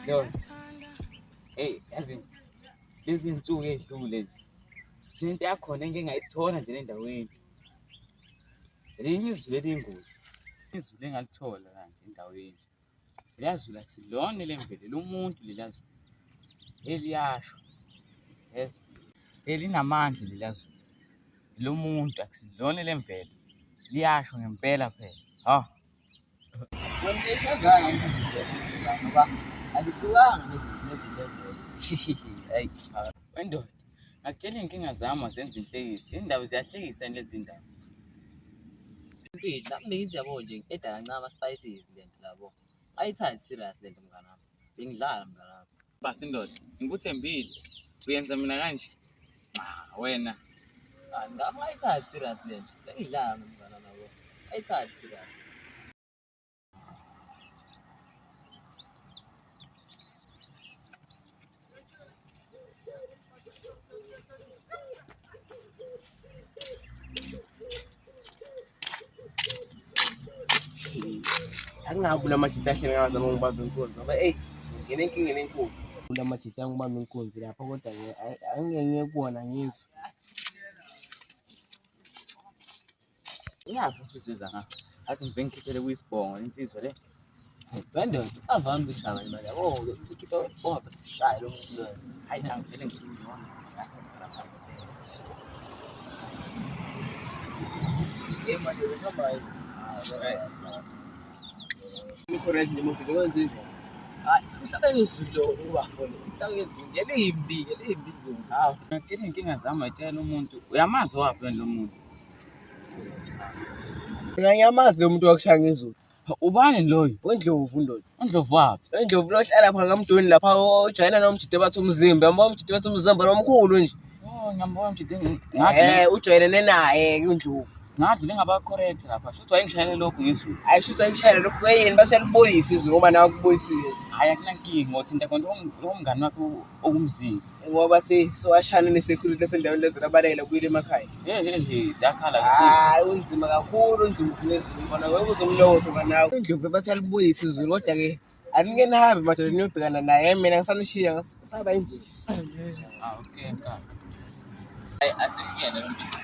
Lord, hey, yazi lezi insuku ezidlule lento yakhona engeke ngayithola nje endaweni. Elinye izulu elingozi. Izulu engalithola la nje endaweni. Liyazulu athi lona lemvelo lomuntu lelazulu. Eliyasho. Yes. Elinamandla lelazulu. Lomuntu akusilona lemvelo. Liyasho ngempela phela. Ha. Wenzekazana ngoba alihlukanga nezinto hayi wendoda akutshela inkinga zami azenza inhlekisa indaba ziyahlekisa lezi ndaba Impilo nami ngiyabo nje ngeda kancane ama-spices lento labo ayithathi serious lento mngani wami bengidlala mngani wami basi indoda ngikuthembile uyenza mina kanje wena ngami ayithathi serious lento bengidlala mngani wami yabo ayithathi serious. Angabu lamajita ahlele ngazama ngibambe inkunzi ngoba ngene enkingeni enkulu lamajita ngibambe inkunzi lapha kodwa angeke kubona ngizwe yazi ukuthi siza ngapha athi ngibe ngikhiphele kuyisibongo insizwa le Wendoda avami ukushaya imali yabo ukhipha isibongo shaya lo muntu lo hayi angivele ngithini yona ngasengiqala phambili manje ngihamba correct nje mufike kwenzeni hayi usabe uzilo ubafolo usabe izinto elimbi izulu hawu ngakutshela inkinga zami ayitshela umuntu uyamazi wapi wena lo muntu ngiyamazi lo muntu wakushaya ngezulu ubani loyo wendlovu ndoda uNdlovu wapi wendlovu lo hlala lapha ngamdoni lapha ojayina nomjide bathi umzimba yabo umjide bathi umzimba nomkhulu nje ngiyambona umjide ngathi ujwayelene naye uNdlovu ngadlule ngaba correct lapha shuthi wayengishayele lokho ngezulu ayishuthi ayishayela lokho kuyini base libolisa izulu ngoba nawe kubuyisile hayi akunankinga ngothinta konke omngani wakho okumzini ngoba siwashana nesecurity esendaweni lezona abalele kuyile emakhaya ziyakhala hayi unzima kakhulu uNdlovu ngezulu ngibona wewe uzomlotho kanawe uNdlovu bathi alibuyisa izulu kodwa ke anike nihambe madoda niyobhekana naye mina ngisanishiya ngisaba imvelo okay nkani hayi asifiyane lo mjide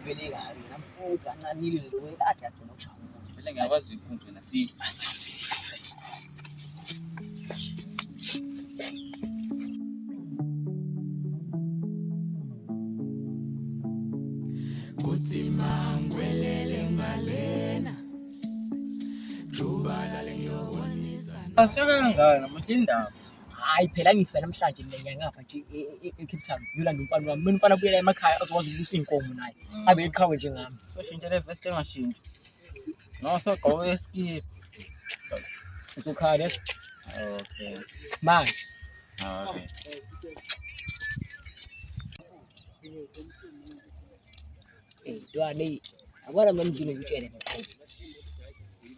vele kabi namfuthi ancanile lo athi agcina ukushaya umuntu vele ngiyakwazi ikhunjwe nasi kuthi mangwelele ngalena jubala lengiyobonisa asaka kangaka namahle indaba hayi phela ngithi namhlanje mina ngiyangapha nje eCape Town ngilanda umfana wami mina umfana kuyela emakhaya azokwazi ukulusa inkomo naye abe eqhawe njengami soshintsha le vest engashintsha no sogqoke iskip usukhala okay manje okay Dwani abona mamdini ukutshela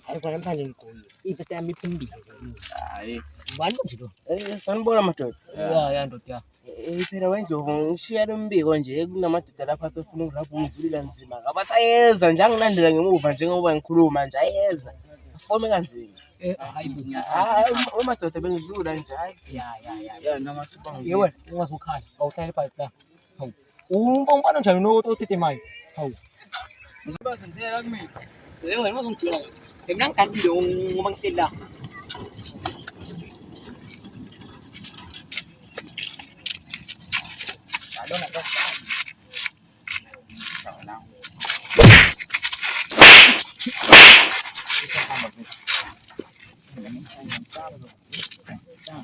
hayi khona manje ngigqoke ivest yami iphumbile hayi ngibani nje lo sanibona madoda ya ndoda phela wendlovu ngishiya lo mbiko nje kunamadoda lapha asefuna ukurabha umvulile nzima ngabathi ayeza nje angilandela ngemuva njengoba ngikhuluma nje ayeza afome kanzima hayi umadoda bengidlula nje hayi ya noma siba yewe ungazukhala awuhlale phansi la hawu umfana njani nothethe manje hawu uzoba senzeka kumina yewe wena ungijula mina ngigandile ngoba ngihleli la alona kasana sawa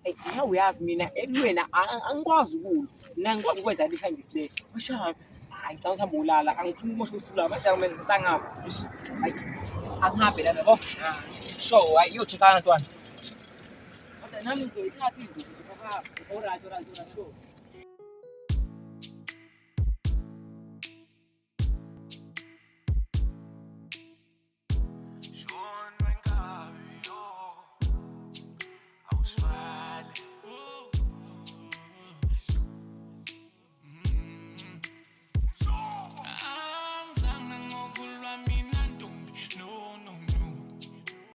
Hey, uyazi mina ebuwena angikwazi ukula. Mina ngikwazi ukwenza likhaya ngisile. ushapi Hayi cha uthamba ulala angifuni ukusho usuku la manje kumele sangapha. Hayi angihambe la yabo. Show hayi yothikana ntwana. kodwa nami ngizoyithatha induku ngoba Alright, show.